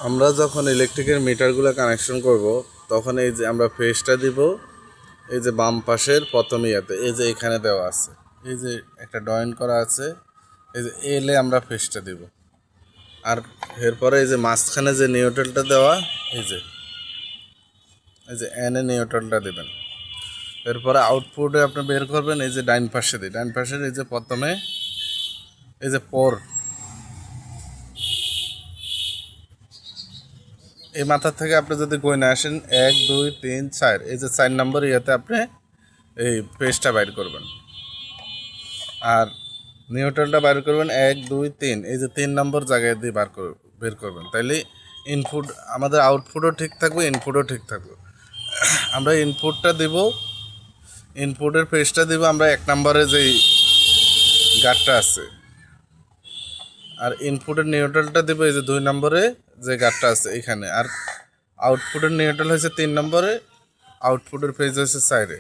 আমরা যখন ইলেকট্রিকের মিটারগুলো কানেকশন করব তখন এই যে আমরা ফেজটা দিব এই যে বাম পাশের প্রথম ইয়াতে এই যে এখানে দেওয়া আছে এই যে একটা ড্রয়িং করা আছে এই যে এলে আমরা ফেজটা দিব আর এরপরে এই যে মাঝখানে যে নিউট্রালটা দেওয়া এই যে এনে নিউট্রালটা দেবেন। এরপরে আউটপুটে আপনি বের করবেন এই যে ডাইন পাশে দিয়ে ডাইন পাশের এই যে প্রথমে এই যে পোর্ট এই মাথা থেকে আপনি যদি গয়না আসেন 1 2 3 4 এই যে 4 নম্বর ইয়াতে আপনি এই পেজটা বাইর করবেন আর নিউট্রালটা বাইর করবেন 1 2 3 এই যে 3 নম্বর জায়গায় দিয়ে বের করবেন। তাইলে ইনপুট আমাদের আউটপুটও ঠিক থাকবে ইনপুটও ঠিক থাকবে। আমরা ইনপুটটা দেব ইনপুটের পেজটা দেব আমরা 1 নম্বরে যেই গাঁটটা আছে আর ইনপুটের নিউট্রালটা দেব এই যে 2 নম্বরে যে গাঁটটা আছে এখানে আর আউটপুটের নিউট্রাল হয়েছে 3 নম্বরে আউটপুটের পেজ হয়েছে 4-এ।